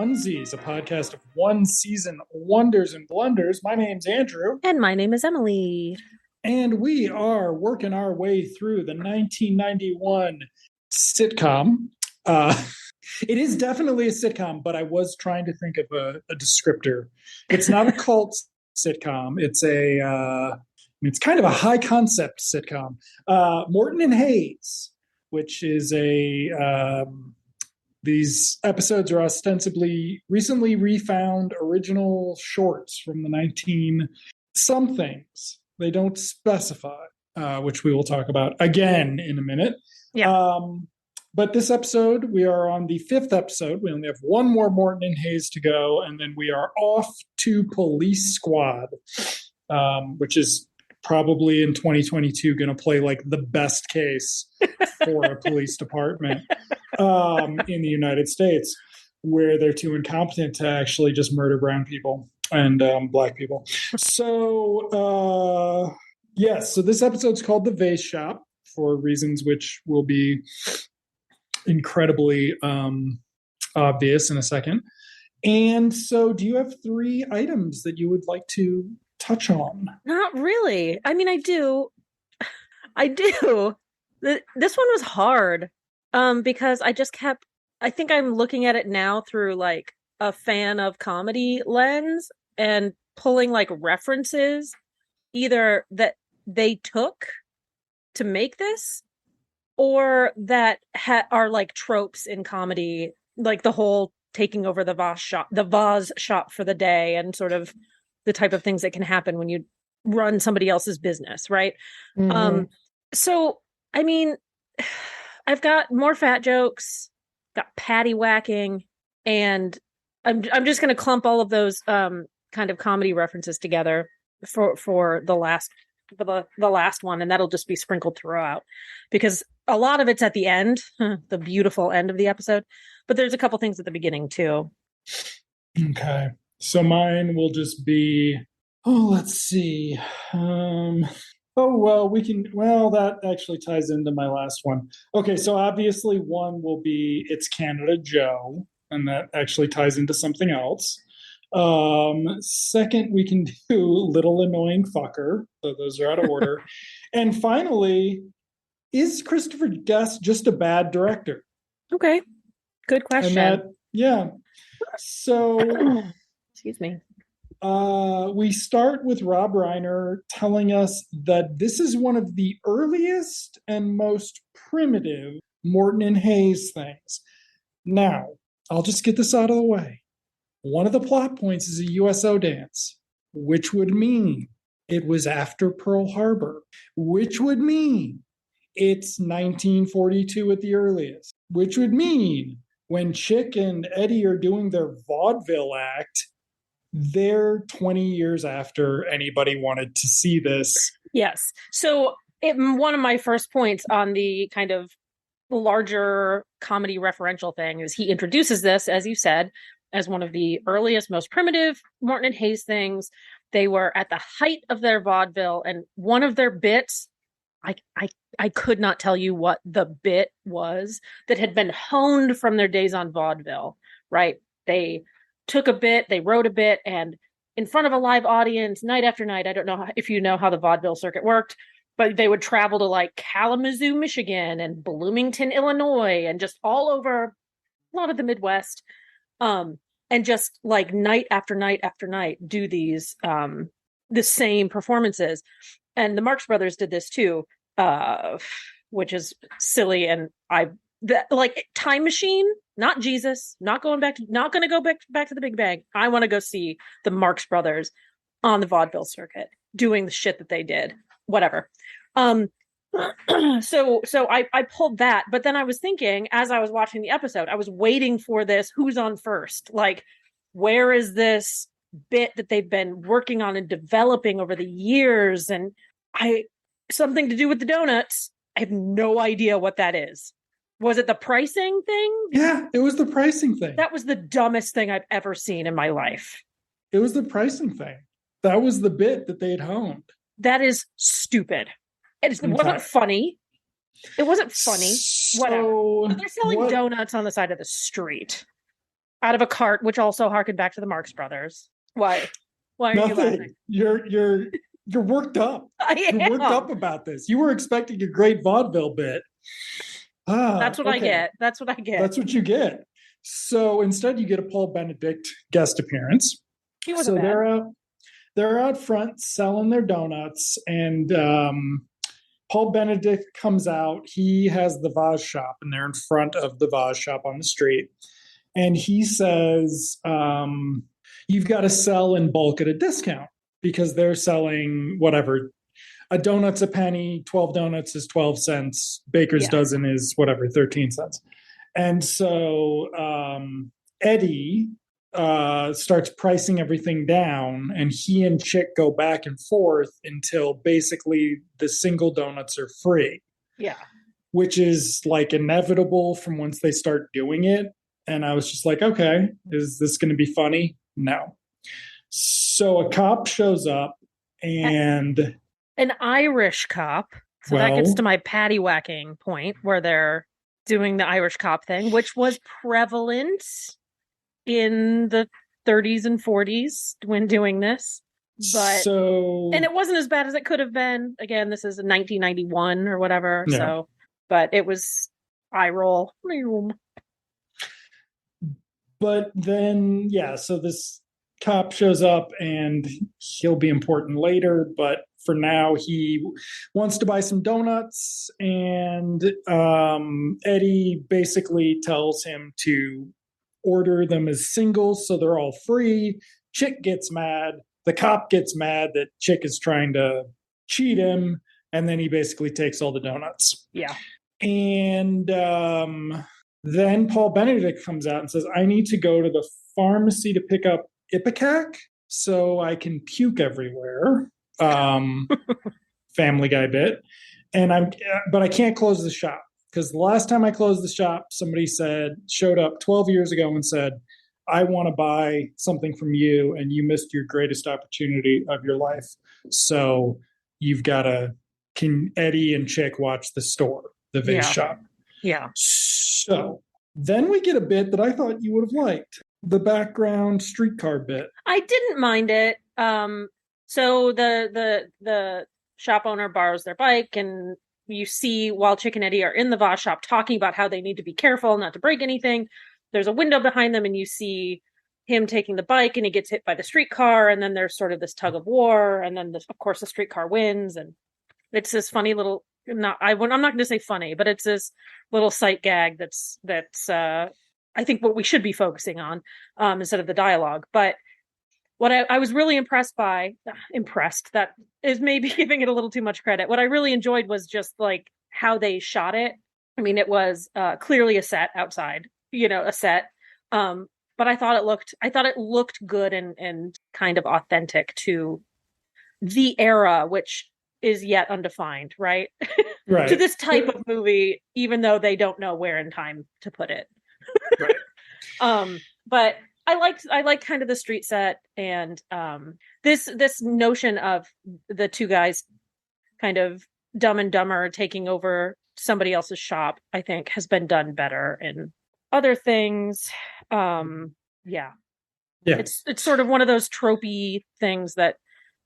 Onesies, a podcast of one season wonders and blunders. My name's Andrew. And my name is Emily. And we are working our way through the 1991 sitcom. It is definitely a sitcom, but I was trying to think of a descriptor. It's not a cult sitcom. It's kind of a high concept sitcom. Morton and Hayes, which is these episodes are ostensibly recently refound original shorts from the 19 somethings. They don't specify, which we will talk about again in a minute. Yeah. But this episode, we are on the 5th episode. We only have one more Morton and Hayes to go, and then we are off to Police Squad, which is probably in 2022 going to play like the best case for a police department in the United States, where they're too incompetent to actually just murder brown people and black people. So, yes, so this episode's called The Vase Shop for reasons which will be incredibly obvious in a second. And so do you have 3 items that you would like to touch on? Not really. I mean, I do. This one was hard because I think I'm looking at it now through like a fan of comedy lens and pulling like references either that they took to make this or that are like tropes in comedy, like the whole taking over the vase shop for the day and sort of the type of things that can happen when you run somebody else's business, right? Mm-hmm. So, I mean, I've got more fat jokes, got patty whacking, and I'm just going to clump all of those kind of comedy references together for the last one, and that'll just be sprinkled throughout because a lot of it's at the end, the beautiful end of the episode, but there's a couple things at the beginning too. Okay. So mine will just be, let's see. That actually ties into my last one. Okay, so obviously one will be It's Canada Joe, and that actually ties into something else. Second, we can do Little Annoying Fucker. So those are out of order. And finally, is Christopher Guest just a bad director? Okay, good question. Yeah. So... Excuse me. We start with Rob Reiner telling us that this is one of the earliest and most primitive Morton and Hayes things. Now, I'll just get this out of the way. One of the plot points is a USO dance, which would mean it was after Pearl Harbor, which would mean it's 1942 at the earliest, which would mean when Chick and Eddie are doing their vaudeville act, they're 20 years after anybody wanted to see this. Yes. So one of my first points on the kind of larger comedy referential thing is he introduces this, as you said, as one of the earliest, most primitive Morton and Hayes things. They were at the height of their vaudeville, and one of their bits, I could not tell you what the bit was that had been honed from their days on vaudeville, right? They took a bit, they wrote a bit, and in front of a live audience, night after night, I don't know if you know how the vaudeville circuit worked, but they would travel to like Kalamazoo, Michigan and Bloomington, Illinois, and just all over a lot of the Midwest, and just like night after night after night do these the same performances. And the Marx Brothers did this too, which is silly. And like Time Machine, not Jesus, not going to go back to the Big Bang. I want to go see the Marx Brothers on the vaudeville circuit doing the shit that they did. Whatever. So I pulled that, but then I was thinking as I was watching the episode, I was waiting for this. Who's on first? Like, where is this bit that they've been working on and developing over the years? And something to do with the donuts. I have no idea what that is. Was it the pricing thing? Yeah, it was the pricing thing. That was the dumbest thing I've ever seen in my life. It was the pricing thing. That was the bit that they'd honed. That is stupid. It wasn't funny. It wasn't funny. So whatever. But they're selling donuts on the side of the street. out of a cart, which also harkened back to the Marx Brothers. Why? Why are you Nothing. laughing? You're worked up. You're worked up about this. You were expecting a great vaudeville bit. That's what I get. That's what I get. That's what you get. So instead, you get a Paul Benedict guest appearance. He wasn't bad. They're out front selling their donuts, and Paul Benedict comes out. He has the vase shop, and they're in front of the vase shop on the street. And he says, you've got to sell in bulk at a discount because they're selling whatever. A donut's a penny, 12 donuts is 12 cents. Baker's dozen is whatever, 13 cents. And so Eddie starts pricing everything down, and he and Chick go back and forth until basically the single donuts are free. Yeah. Which is like inevitable from once they start doing it. And I was just like, okay, is this going to be funny? No. So a cop shows up, and an Irish cop. So that gets to my patty whacking point where they're doing the Irish cop thing, which was prevalent in the 30s and 40s when doing this. But and it wasn't as bad as it could have been. Again, this is 1991 or whatever. Yeah. So, but it was eye roll. But then, so this cop shows up, and he'll be important later. But for now, he wants to buy some donuts, and Eddie basically tells him to order them as singles so they're all free. Chick gets mad. The cop gets mad that Chick is trying to cheat him, and then he basically takes all the donuts. Yeah. And then Paul Benedict comes out and says, I need to go to the pharmacy to pick up Ipecac so I can puke everywhere. Family Guy bit. But I can't close the shop because the last time I closed the shop, somebody showed up 12 years ago and said, I want to buy something from you, and you missed your greatest opportunity of your life. So you've got to, can Eddie and Chick watch the store, the vase shop? Yeah. So then we get a bit that I thought you would have liked. The background streetcar bit. I didn't mind it. So the shop owner borrows their bike, and you see while Chick and Eddie are in the vase shop talking about how they need to be careful not to break anything, there's a window behind them, and you see him taking the bike, and he gets hit by the streetcar, and then there's sort of this tug of war, and then of course the streetcar wins, and it's this funny little. I'm not going to say funny, but it's this little sight gag that's I think what we should be focusing on instead of the dialogue. But what I was really impressed, that is maybe giving it a little too much credit. What I really enjoyed was just like how they shot it. I mean, it was clearly a set outside, a set. But I thought it looked good and kind of authentic to the era, which is yet undefined, right? Right. To this type of movie, even though they don't know where in time to put it. Right. But I liked kind of the street set, and this notion of the two guys kind of Dumb and Dumber taking over somebody else's shop, I think has been done better in other things. It's sort of one of those tropey things that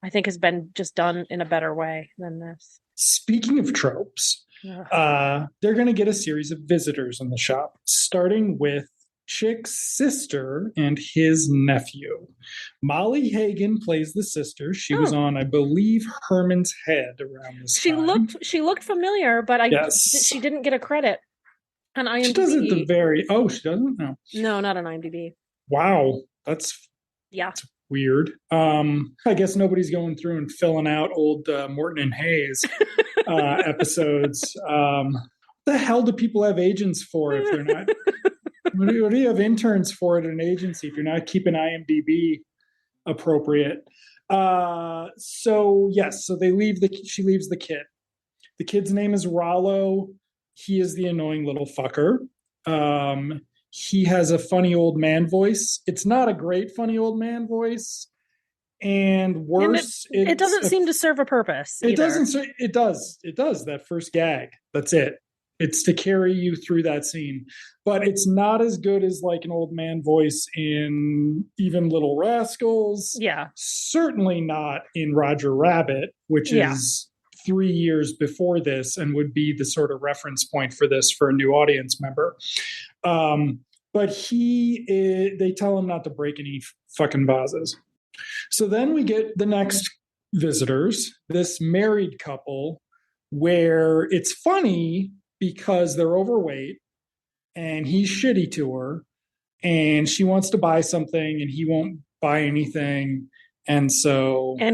I think has been just done in a better way than this. Speaking of tropes, they're going to get a series of visitors in the shop, starting with Chick's sister and his nephew. Molly Hagan plays the sister. She was on, I believe, Herman's Head around this time. She looked familiar, but she didn't get a credit on IMDb. She does at the very... Oh, she doesn't? No, not on IMDb. Wow. That's weird. I guess nobody's going through and filling out old Morton and Hayes episodes. What the hell do people have agents for if they're not... What do you have interns for at an agency if you're not keeping IMDb appropriate? So they she leaves the kid. The kid's name is Rollo. He is the annoying little fucker. He has a funny old man voice. It's not a great funny old man voice. And worse, it doesn't seem to serve a purpose. It doesn't. It does. That first gag. That's it. It's to carry you through that scene. But it's not as good as like an old man voice in even Little Rascals. Yeah. Certainly not in Roger Rabbit, which is 3 years before this and would be the sort of reference point for this for a new audience member. But they tell him not to break any fucking vases. So then we get the next visitors, this married couple, where it's funny because they're overweight and he's shitty to her and she wants to buy something and he won't buy anything. And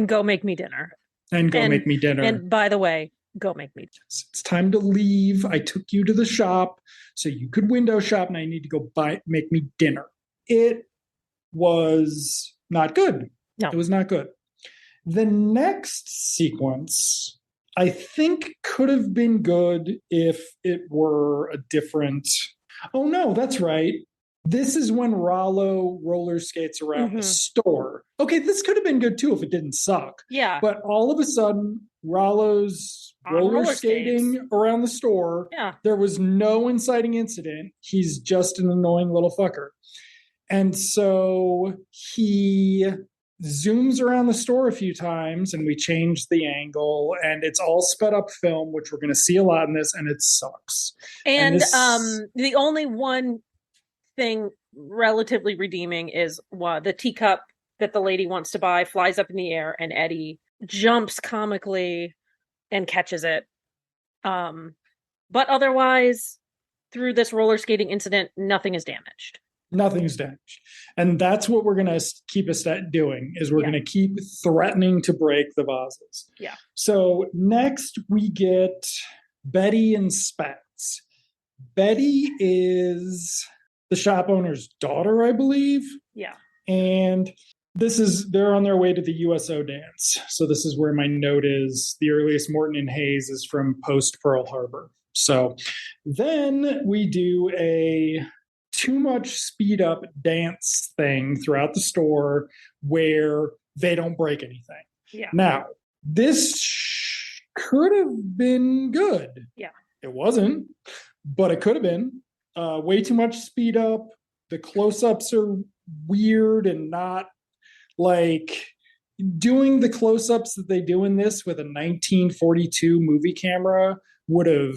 go make me dinner. Make me dinner. And by the way, go make me dinner. It's time to leave. I took you to the shop so you could window shop and I need to go make me dinner. It was not good. No. It was not good. The next sequence, I think, could have been good if it were a different... Oh, no, that's right. This is when Rollo roller skates around the store. Okay, this could have been good, too, if it didn't suck. Yeah. But all of a sudden, Rollo's roller skating around the store. Yeah. There was no inciting incident. He's just an annoying little fucker. And so he zooms around the store a few times and we change the angle and it's all sped up film, which we're going to see a lot in this, and it sucks. And the only one thing relatively redeeming is the teacup that the lady wants to buy flies up in the air and Eddie jumps comically and catches it. But otherwise, through this roller skating incident, nothing is damaged. Nothing's damaged. And that's what we're going to keep doing, is we're going to keep threatening to break the vases. Yeah. So next we get Betty and Spats. Betty is the shop owner's daughter, I believe. Yeah. And they're on their way to the USO dance. So this is where my note is. The earliest Morton and Hayes is from post Pearl Harbor. So then we do a too much speed up dance thing throughout the store where they don't break anything. Yeah. Now, this could have been good. Yeah. It wasn't, but it could have been. Way too much speed up. The close-ups are weird and not like doing the close-ups that they do in this with a 1942 movie camera would have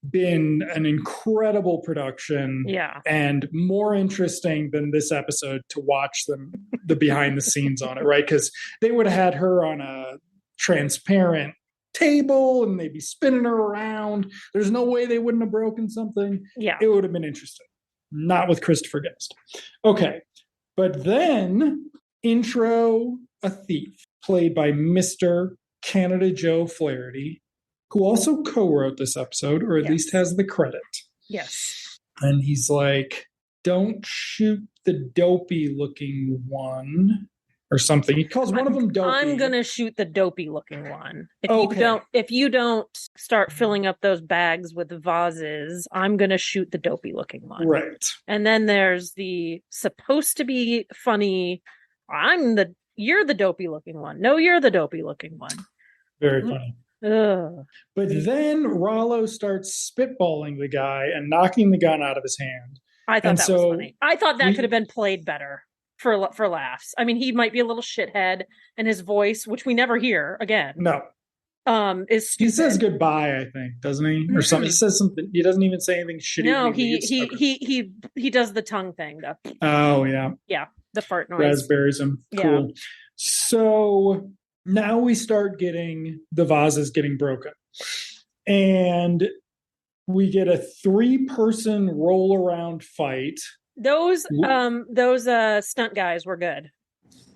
been an incredible production and more interesting than this episode to watch the behind the scenes on it, right? Because they would have had her on a transparent table and they'd be spinning her around. There's no way they wouldn't have broken something. Yeah. It would have been interesting. Not with Christopher Guest. Okay. But then intro a thief played by Mr. Canada Joe Flaherty, who also co-wrote this episode, or at least has the credit. Yes. And he's like, don't shoot the dopey-looking one, or something. He calls one of them dopey. I'm going to shoot the dopey-looking one. If you don't start filling up those bags with vases, I'm going to shoot the dopey-looking one. Right. And then there's the supposed to be funny, you're the dopey-looking one. No, you're the dopey-looking one. Very funny. Ugh. But then Rollo starts spitballing the guy and knocking the gun out of his hand. I thought that was funny. I thought that could have been played better for laughs. I mean, he might be a little shithead, and his voice, which we never hear again. No. Is stupid. He says goodbye, I think, doesn't he? Or something. He says something. He doesn't even say anything shitty. No, he does the tongue thing. Oh yeah. Yeah, the fart noise. Raspberries him. Cool. Yeah. So now we start getting the vases getting broken. And we get a 3-person roll around fight. Those stunt guys were good.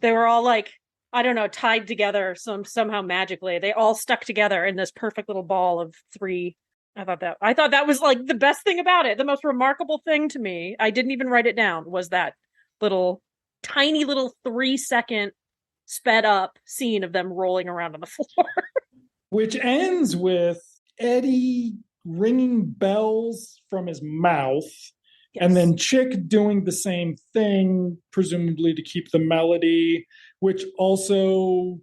They were all like, I don't know, tied together somehow magically. They all stuck together in this perfect little ball of 3. I thought that was like the best thing about it. The most remarkable thing to me, I didn't even write it down, was that tiny little 3-second sped up scene of them rolling around on the floor. Which ends with Eddie ringing bells from his mouth. Yes. And then Chick doing the same thing, presumably to keep the melody, which also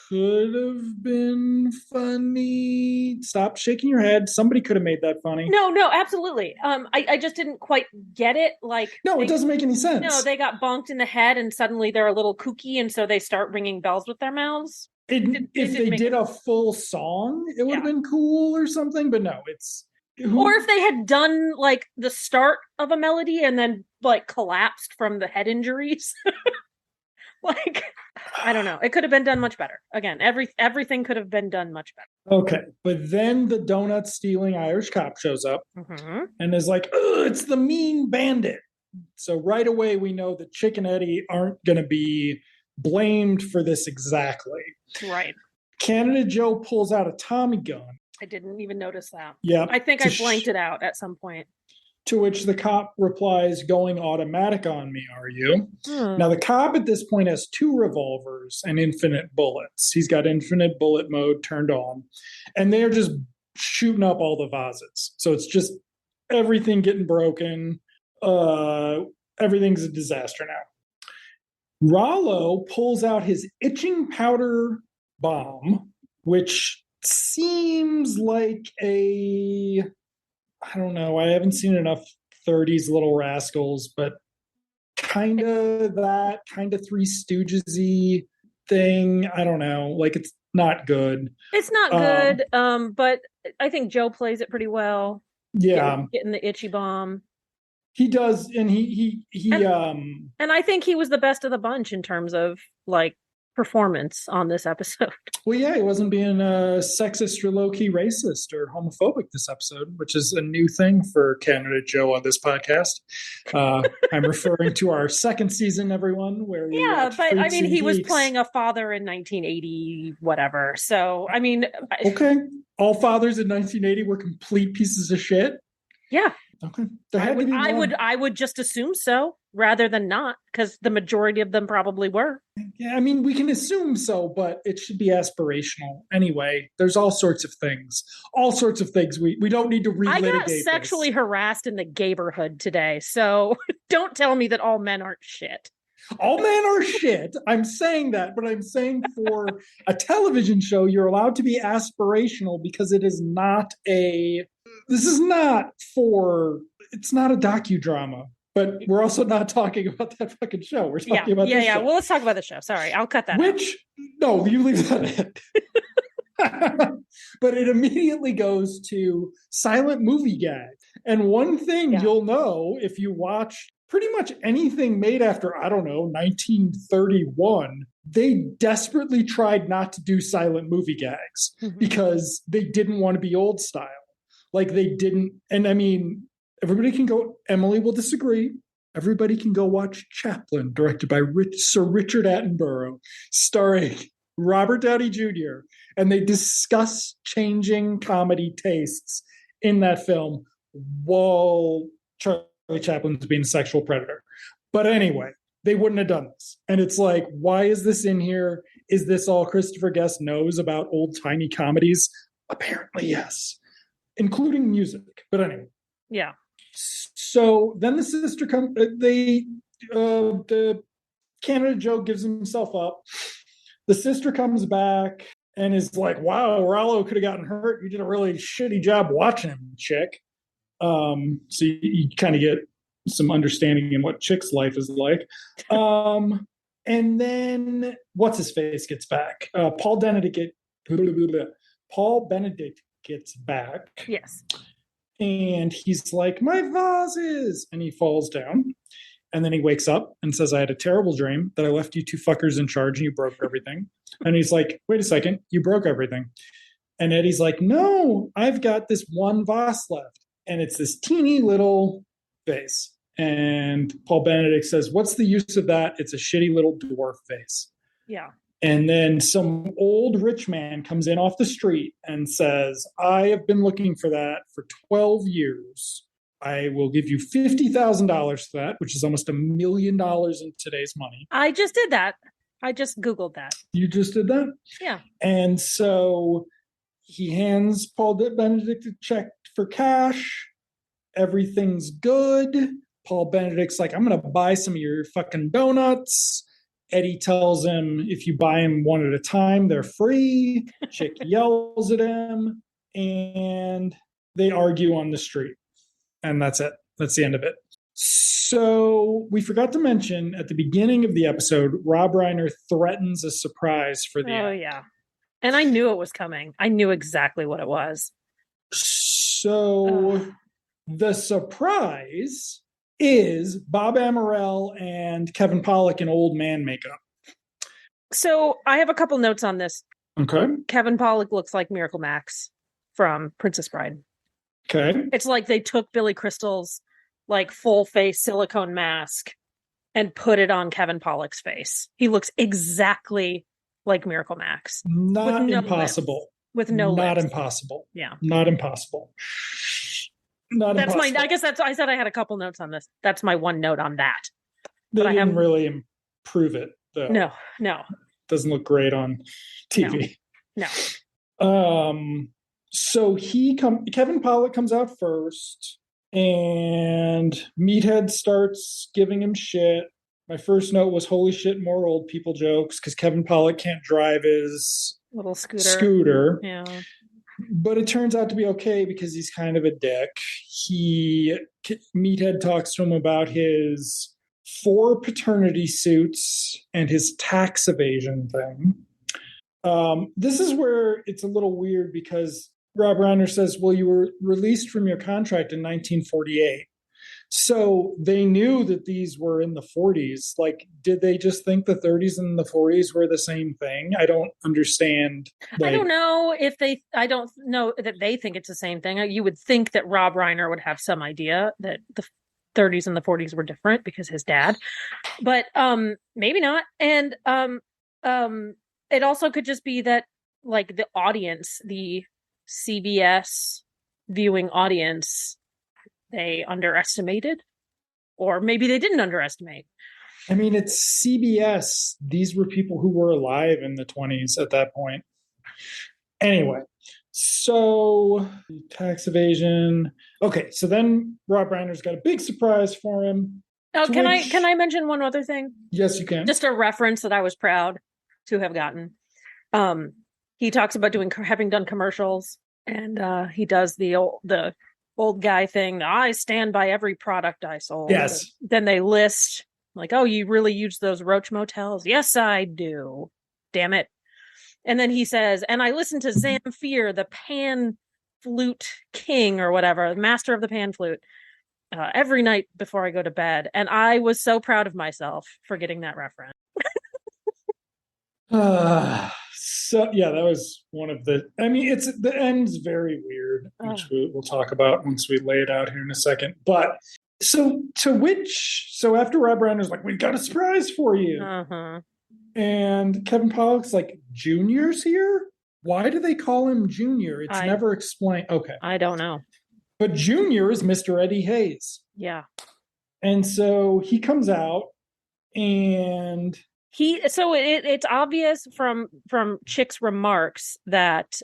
could have been funny. Stop shaking your head. Somebody could have made that funny. No, absolutely. I just didn't quite get it. Like, No, it doesn't make any sense. No, they got bonked in the head, and suddenly they're a little kooky, and so they start ringing bells with their mouths. If they did a full song, it would have been cool or something. But no, it's or if they had done like the start of a melody and then like collapsed from the head injuries. Like, I don't know. It could have been done much better. Again, everything could have been done much better. Okay, but then the donut stealing Irish cop shows up and is like, "Ugh, it's the mean bandit." So right away we know that Chick and Eddie aren't going to be blamed for this exactly. Right. Canada Joe pulls out a Tommy gun. I didn't even notice that. Yeah. I think I blanked it out at some point. To which the cop replies, "Going automatic on me, are you?" Now, the cop at this point has 2 revolvers and infinite bullets. He's got infinite bullet mode turned on. And they're just shooting up all the vases. So it's just everything getting broken. Everything's a disaster now. Rollo pulls out his itching powder bomb, which seems like I don't know. I haven't seen enough 30s Little Rascals, but kind of that kind of Three Stooges-y thing. I don't know. Like, it's not good. It's not good, but I think Joe plays it pretty well. Yeah. Getting the itchy bomb. He does, and he and I think he was the best of the bunch in terms of like performance on this episode. Well, yeah, he wasn't being sexist or low-key racist or homophobic this episode, which is a new thing for Canada Joe on this podcast. I'm referring to our second season, everyone, where we but I mean, he was playing a father in 1980, whatever. So, I mean... Okay. All fathers in 1980 were complete pieces of shit? Yeah. Okay. I would just assume so rather than not, because the majority of them probably were. Yeah, I mean, we can assume so, but it should be aspirational. Anyway, there's all sorts of things. We don't need to relitigate I got sexually harassed in the gayborhood today, so don't tell me that all men aren't shit. All men are shit. I'm saying that, but I'm saying for a television show, you're allowed to be aspirational because it is not it's not a docudrama, but we're also not talking about that fucking show. We're talking about this show. Well, let's talk about the show. Sorry, I'll cut that No, you leave that in. But it immediately goes to silent movie gag. And one thing you'll know if you watch pretty much anything made after, I don't know, 1931, they desperately tried not to do silent movie gags because they didn't want to be old style. Like they didn't, and I mean, everybody can go, Emily will disagree. Everybody can go watch Chaplin, directed by Sir Richard Attenborough, starring Robert Downey Jr., and they discuss changing comedy tastes in that film while Charlie Chaplin's being a sexual predator. But anyway, they wouldn't have done this. And it's like, why is this in here? Is this all Christopher Guest knows about old-timey comedies? Apparently, yes. Including music. But anyway. Yeah. So then the sister comes, the Canada Joe gives himself up. The sister comes back and is like, wow, Rollo could have gotten hurt. You did a really shitty job watching him, Chick. So you kind of get some understanding in what Chick's life is like. And then what's his face gets back. Paul Benedict gets back. Yes. And he's like, my vases. And he falls down. And then he wakes up and says, I had a terrible dream that I left you 2 fuckers in charge and you broke everything. And he's like, wait a second, you broke everything. And Eddie's like, no, I've got this one vase left. And it's this teeny little vase. And Paul Benedict says, what's the use of that? It's a shitty little dwarf vase. Yeah. And then some old rich man comes in off the street and says, I have been looking for that for 12 years. I will give you $50,000 for that, which is almost $1 million in today's money. I just did that. I just Googled that. You just did that? Yeah. And so he hands Paul Benedict a check for cash. Everything's good. Paul Benedict's like, I'm going to buy some of your fucking donuts. Eddie tells him if you buy them one at a time, they're free. Chick yells at him, and they argue on the street. And that's it. That's the end of it. So we forgot to mention at the beginning of the episode, Rob Reiner threatens a surprise for the end. Yeah. And I knew it was coming. I knew exactly what it was. So the surprise is Bob Amorell and Kevin Pollak in old man makeup. So I have a couple notes on this. Okay. Kevin Pollak looks like Miracle Max from Princess Bride. Okay. It's like they took Billy Crystal's like full face silicone mask and put it on Kevin Pollak's face. He looks exactly like Miracle Max. Not impossible. With no Not lips. Impossible. Yeah. Not impossible. Not that's impossible. I guess I said I had a couple notes on this. That's my one note on that. They didn't really improve it, though. No. Doesn't look great on TV. No. So Kevin Pollak comes out first, and Meathead starts giving him shit. My first note was, holy shit, more old people jokes, because Kevin Pollak can't drive his little scooter. Yeah. But it turns out to be okay because he's kind of a dick. Meathead talks to him about his 4 paternity suits and his tax evasion thing. This is where it's a little weird because Rob Reiner says, well, you were released from your contract in 1948. So they knew that these were in the 40s. Like, did they just think the 30s and the 40s were the same thing? I don't understand. I don't know I don't know that they think it's the same thing. You would think that Rob Reiner would have some idea that the 30s and the 40s were different because his dad, but maybe not. And it also could just be that like the audience, the CBS viewing audience, they underestimated, or maybe they didn't underestimate. I mean, it's CBS. These were people who were alive in the 20s at that point. Anyway, so tax evasion. Okay, so then Rob Reiner's got a big surprise for him. Oh, can I mention one other thing? Yes, you can. Just a reference that I was proud to have gotten. He talks about having done commercials, and he does the old guy thing. I stand by every product I sold. Yes. Then they list like, oh, you really use those Roach motels? Yes, I do. Damn it. And then he says, and I listen to Zamfir, the pan flute king or whatever, master of the pan flute, every night before I go to bed. And I was so proud of myself for getting that reference. So yeah, that was one of the. I mean, the end's very weird, which we'll talk about once we lay it out here in a second. But so after Rob Reiner's like, we've got a surprise for you, and Kevin Pollak's like, Junior's here. Why do they call him Junior? It's never explained. Okay, I don't know. But Junior is Mr. Eddie Hayes. Yeah, and so he comes out and. It's obvious from Chick's remarks that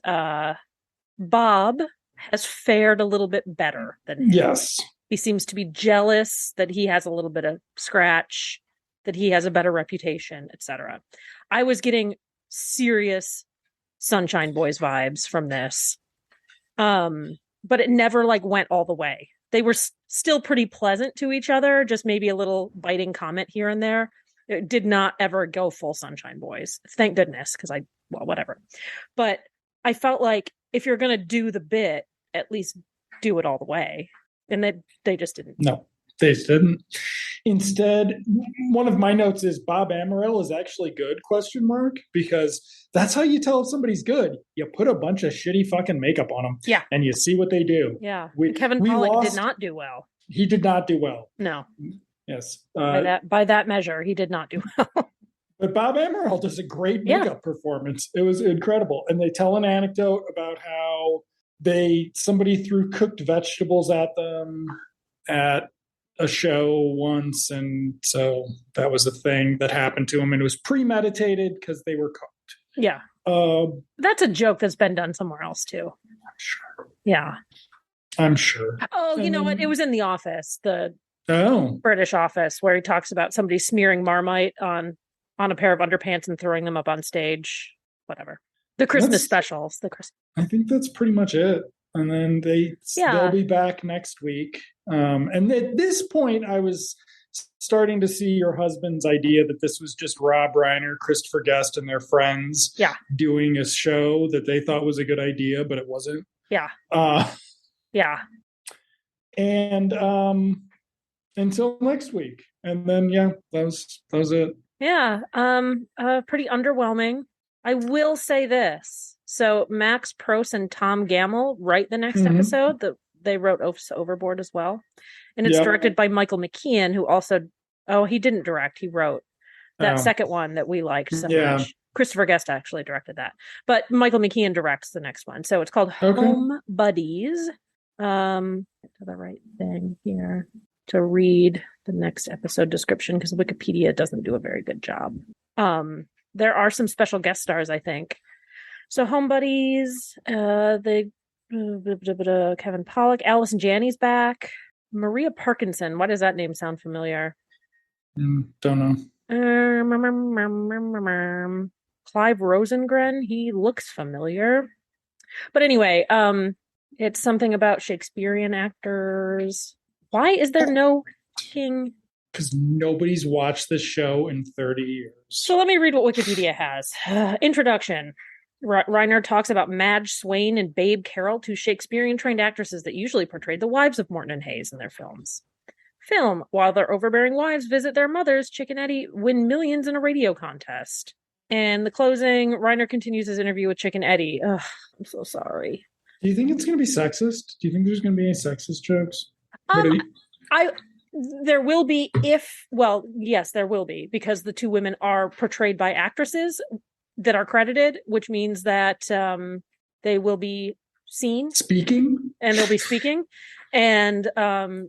Bob has fared a little bit better than him. Yes. He seems to be jealous that he has a little bit of scratch, that he has a better reputation, etc. I was getting serious Sunshine Boys vibes from this. But it never like went all the way. They were still pretty pleasant to each other, just maybe a little biting comment here and there. It did not ever go full Sunshine Boys. Thank goodness, because whatever. But I felt like if you're going to do the bit, at least do it all the way. And they just didn't. No, they didn't. Instead, one of my notes is Bob Amorell is actually good, ? Because that's how you tell if somebody's good. You put a bunch of shitty fucking makeup on them. Yeah. And you see what they do. Yeah. Kevin Pollak did not do well. He did not do well. No. Yes. By that measure, he did not do well. But Bob Amorell does a great makeup performance. It was incredible. And they tell an anecdote about how somebody threw cooked vegetables at them at a show once. And so that was a thing that happened to them. And it was premeditated because they were cooked. Yeah. That's a joke that's been done somewhere else too. I'm sure. Yeah. I'm sure. Oh, you know what? It was in The Office, the British Office, where he talks about somebody smearing Marmite on on a pair of underpants and throwing them up on stage. Whatever. The Christmas specials. I think that's pretty much it. And then they'll be back next week. And at this point, I was starting to see your husband's idea that this was just Rob Reiner, Christopher Guest, and their friends doing a show that they thought was a good idea, but it wasn't. Yeah. Yeah. And until next week. And then that was it. Yeah. Pretty underwhelming. I will say this. So Max Pross and Tom Gamble write the next episode. They wrote Overboard as well. And it's directed by Michael McKean, who also he didn't direct, he wrote that second one that we liked so much. Christopher Guest actually directed that. But Michael McKean directs the next one. So it's called Home Buddies. To the right thing here to read the next episode description, because Wikipedia doesn't do a very good job. There are some special guest stars, I think. So Home Buddies, Kevin Pollak, Allison Janney's back. Maria Parkinson. Why does that name sound familiar? Don't know. Clive Rosengren. He looks familiar. But anyway, it's something about Shakespearean actors. Why is there no king? Because nobody's watched this show in 30 years. So let me read what Wikipedia has. Introduction. Reiner talks about Madge Swain and Babe Carroll, two Shakespearean-trained actresses that usually portrayed the wives of Morton and Hayes in their films. Film. While their overbearing wives visit their mothers, Chick and Eddie win millions in a radio contest. And the closing, Reiner continues his interview with Chick and Eddie. Ugh, I'm so sorry. Do you think it's going to be sexist? Do you think there's going to be any sexist jokes? There will be yes, there will be, because the two women are portrayed by actresses that are credited, which means that they will be seen speaking, and they'll be speaking, and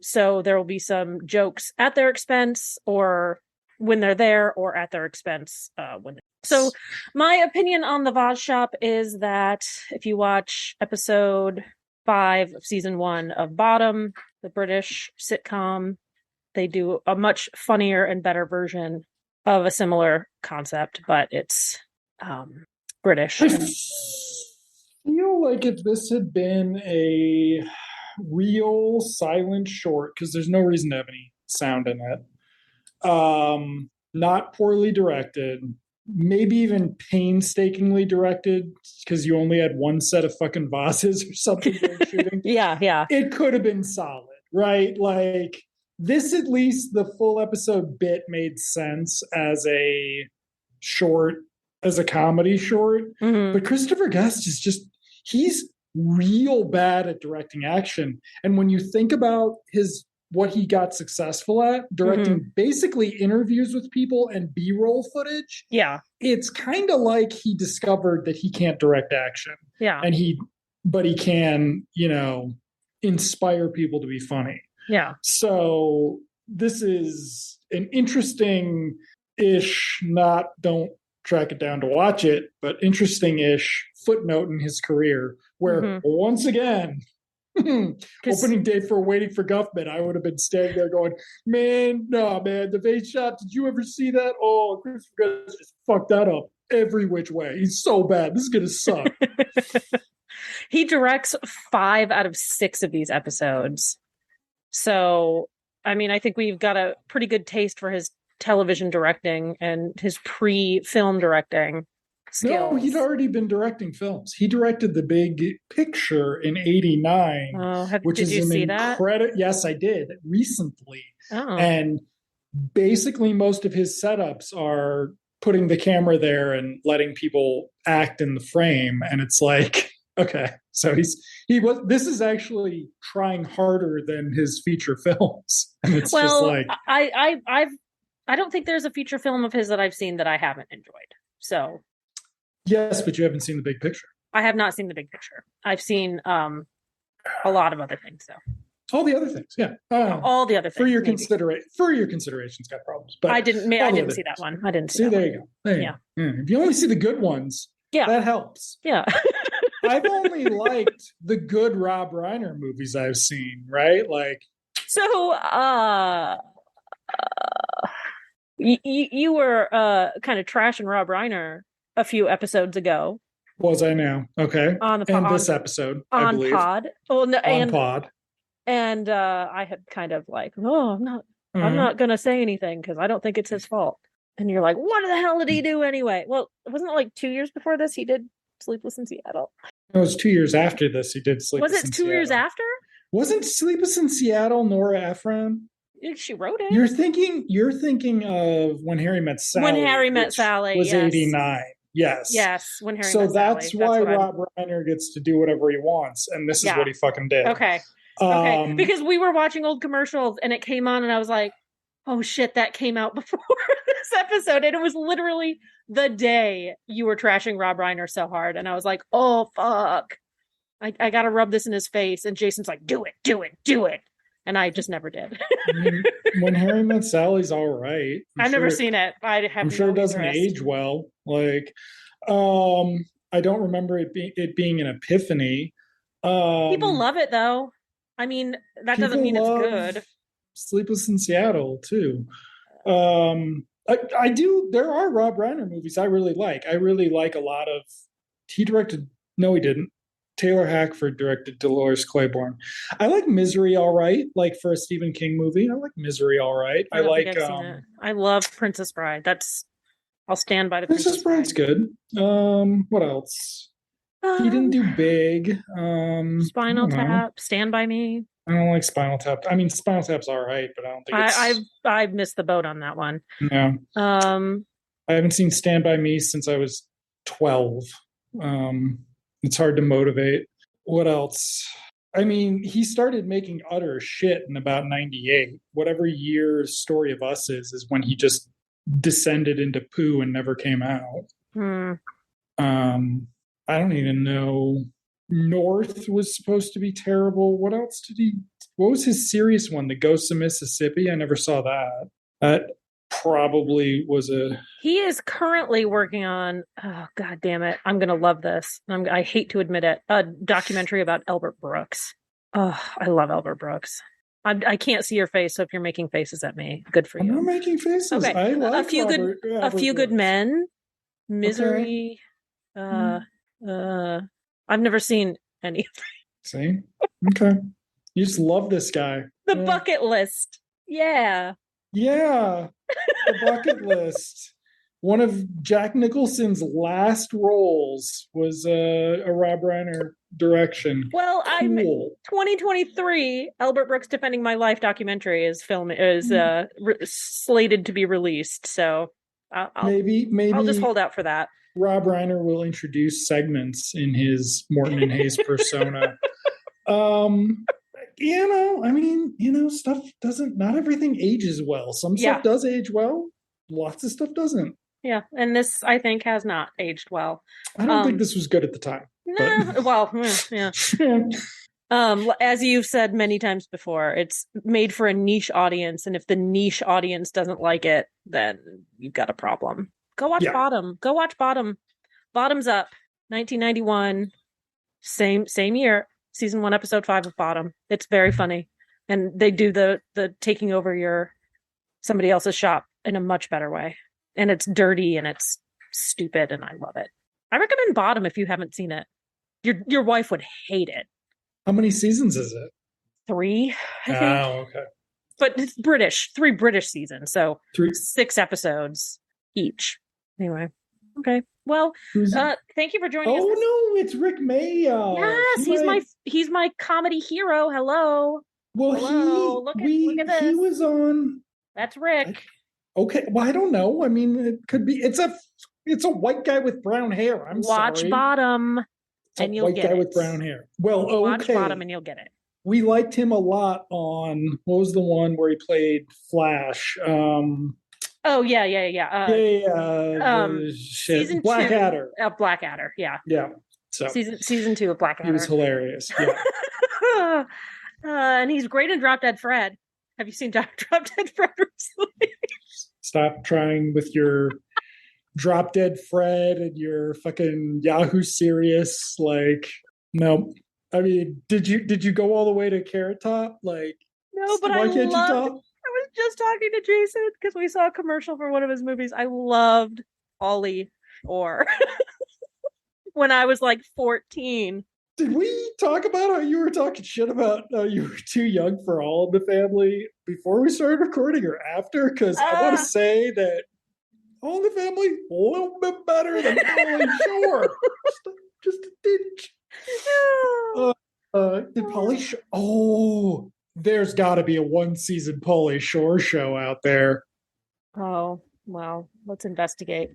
so there will be some jokes at their expense, or when they're there, or at their expense So my opinion on the Vaz Shop is that if you watch episode 5 of season 1 of Bottom, the British sitcom, they do a much funnier and better version of a similar concept, but it's British. I feel like if this had been a real silent short, because there's no reason to have any sound in it, not poorly directed, maybe even painstakingly directed, because you only had one set of fucking vases or something for shooting. Yeah. It could have been solid, right? Like, this, at least the full episode bit made sense as a short, as a comedy short. But Christopher Guest is he's real bad at directing action. And when you think about what he got successful at, directing basically interviews with people and B-roll footage. Yeah. It's kind of like he discovered that he can't direct action. Yeah. But he can, inspire people to be funny. Yeah. So this is an interesting-ish, don't track it down to watch it, but interesting-ish footnote in his career where once again, opening day for Waiting for Guffman, I would have been standing there going, man, the Vaz Shop, did you ever see that? Oh, Christopher Guest just fucked that up every which way. He's so bad. This is going to suck. He directs 5 out of 6 of these episodes. So, I mean, I think we've got a pretty good taste for his television directing and his pre-film directing skills. No, he'd already been directing films. He directed The Big Picture in '89, which did is you an see that? Yes, I did recently. Oh. And basically, most of his setups are putting the camera there and letting people act in the frame, and it's like, okay, so this is actually trying harder than his feature films, and it's just like, I don't think there's a feature film of his that I've seen that I haven't enjoyed. So yes, but you haven't seen The Big Picture. I have not seen The Big Picture. I've seen a lot of other things, though. All the other things, yeah. All the other things. For your consideration's got problems. But I didn't see that one. I didn't see that there one. You go. There you go. If you only see the good ones, that helps. Yeah. I've only liked the good Rob Reiner movies I've seen, right? Like, so You were kind of trashing Rob Reiner a few episodes ago Was I now? Okay. on the And this episode, I on believe. pod. Oh no, On pod. and I had kind of like, oh, I'm not gonna say anything because I don't think it's his fault. And you're like, what the hell did he do anyway? Well, wasn't it like 2 years before this he did Sleepless in Seattle? It was 2 years after this he did Sleepless Was it in 2 years Seattle. after? Wasn't Sleepless in Seattle Nora Ephron? She wrote it. You're thinking of When Harry Met Sally. When Harry Met Sally, was yes. 89. Yes. Yes, When Harry So Met Sally. that's why Rob Reiner gets to do whatever he wants, and this is what he fucking did. Okay. Okay. Because we were watching old commercials and it came on and I was like, oh shit, that came out before this episode. And it was literally the day you were trashing Rob Reiner so hard. And I was like, oh fuck. I gotta rub this in his face. And Jason's like, do it. And I just never did. When Harry Met Sally's all right. I've never seen it. I'm sure it doesn't age well. Like, I don't remember it being an epiphany. People love it though. I mean, that doesn't mean it's good. Sleepless in Seattle too. I do. There are Rob Reiner movies I really like. I really like a lot of. He directed. No, he didn't. Taylor Hackford directed Dolores Claiborne. I like Misery all right, like for a Stephen King movie. I like Misery all right. I like I love Princess Bride. I'll stand by the Princess Bride's good. What else? He didn't do Big. Spinal Tap, Stand By Me. I don't like Spinal Tap. I mean, Spinal Tap's all right, but I don't think it's... I've missed the boat on that one. No. I haven't seen Stand By Me since I was 12. It's hard to motivate. What else? I mean, he started making utter shit in about 98. Whatever year Story of Us is when he just descended into poo and never came out. I don't even know. North was supposed to be terrible. What else what was his serious one? The Ghosts of Mississippi? I never saw that. That probably was He is currently working on, oh god damn it, I'm gonna love this. I hate to admit it, a documentary about Albert Brooks. Oh, I love Albert Brooks. I can't see your face, so if you're making faces at me, good for you. I'm not making faces. Okay. I like a few good men. Misery. Okay. I've never seen any of them. See? Okay. You just love this guy. The Bucket List. Yeah. Yeah. The Bucket List. One of Jack Nicholson's last roles was a Rob Reiner direction. Well, cool. 2023 Albert Brooks Defending My Life documentary is slated to be released, so maybe I'll just hold out for that. Rob Reiner will introduce segments in his Morton and Hayes persona. Stuff doesn't, not everything ages well. Some stuff does age well. Lots of stuff doesn't. Yeah. And this, I think, has not aged well. I don't think this was good at the time. Nah, well, yeah. As you've said many times before, it's made for a niche audience. And if the niche audience doesn't like it, then you've got a problem. Go watch Bottom. Go watch Bottom. Bottom's Up, 1991. Same year. Season 1, episode 5 of Bottom. It's very funny. And they do the taking over somebody else's shop in a much better way. And it's dirty and it's stupid and I love it. I recommend Bottom if you haven't seen it. Your wife would hate it. How many seasons is it? 3, I think. Oh, okay. But it's British. 3 British seasons. So 6 episodes each. Anyway. Okay. Well, thank you for joining us. Oh no, it's Rick Mayall. Yes, he's my comedy hero. Hello. Well, hello. Look at this. He was on. That's Rick. Okay. Well, I don't know. I mean, it could be. It's a white guy with brown hair. Watch Bottom, and you'll get it. White guy with brown hair. Well, okay. Watch Bottom, and you'll get it. We liked him a lot on, what was the one where he played Flash? Oh yeah. Season Blackadder. Blackadder, yeah. Yeah. So season 2 of Blackadder. He was hilarious. Yeah. And he's great in Drop Dead Fred. Have you seen Drop Dead Fred recently? Stop trying with your Drop Dead Fred and your fucking Yahoo Serious. Like, no. I mean, did you go all the way to Carrot Top? Like, no, but I was just talking to Jason because we saw a commercial for one of his movies. I loved Ollie Orr when I was like 14. Did we talk about how you were talking shit about you were too young for All in the Family before we started recording or after? Because I want to say that All in the Family a little bit better than Pauly Shore. just a tinge. Did Pauly Shore? Oh, there's got to be a one-season Pauly Shore show out there. Oh, well, let's investigate.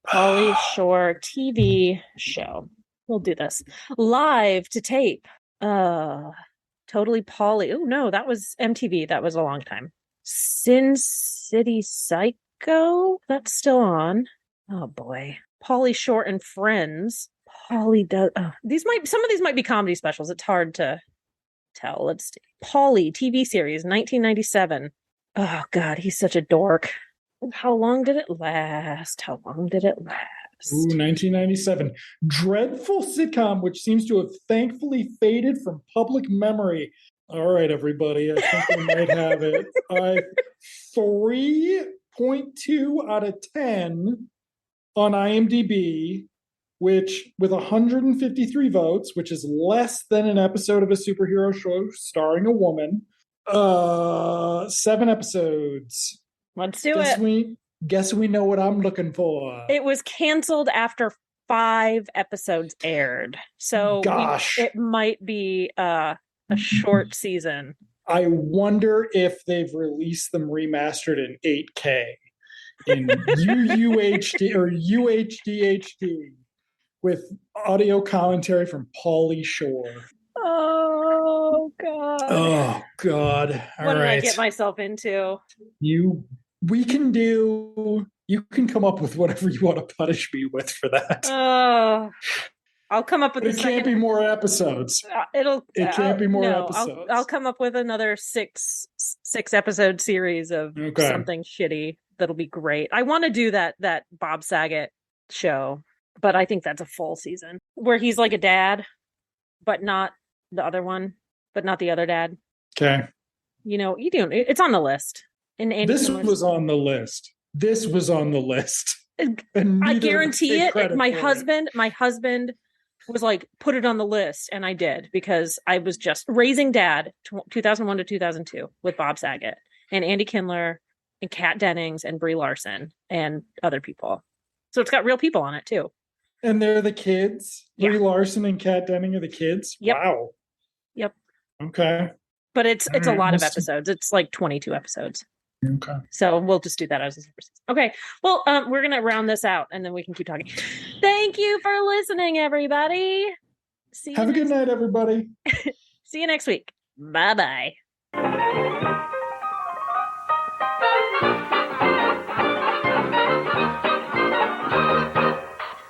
Pauly Shore TV show. We'll do this live to tape. Totally Pauly. Oh no, that was MTV. That was a long time. Sin City Psycho. That's still on. Oh boy. Pauly Shore and Friends. Pauly does. Oh, some of these might be comedy specials. It's hard to tell. Let's see. Pauly TV series, 1997. Oh God, he's such a dork. How long did it last? Ooh, 1997. Dreadful sitcom, which seems to have thankfully faded from public memory. All right, everybody. I think we might have it. 3.2 out of 10 on IMDb, which with 153 votes, which is less than an episode of a superhero show starring a woman. 7 episodes. Let's do it. Guess we know what I'm looking for. It was canceled after 5 episodes aired. So it might be a short season. I wonder if they've released them remastered in 8K in UUHD or UHDHD with audio commentary from Pauly Shore. Oh God. Oh God. What did I get myself into? You can come up with whatever you want to punish me with for that. I'll come up with it can't be more episodes. It can't be more episodes. I'll come up with another six episode series of something shitty that'll be great. I want to do that Bob Saget show, but I think that's a full season where he's like a dad, but not the other one, but not the other dad. Okay. It's on the list. This was on the list. I guarantee it. My husband was like, put it on the list. And I did, because I was just Raising Dad, 2001 to 2002 with Bob Saget and Andy Kindler and Kat Dennings and Brie Larson and other people. So it's got real people on it too. And they're the kids? Yeah. Brie Larson and Kat Denning are the kids? Yep. Wow. Yep. Okay. But it's a lot of episodes. It's like 22 episodes. Okay. So we'll just do that as a super season. Okay. Well, we're going to round this out and then we can keep talking. Thank you for listening, everybody. Have a good night, everybody. See you next week. Bye-bye.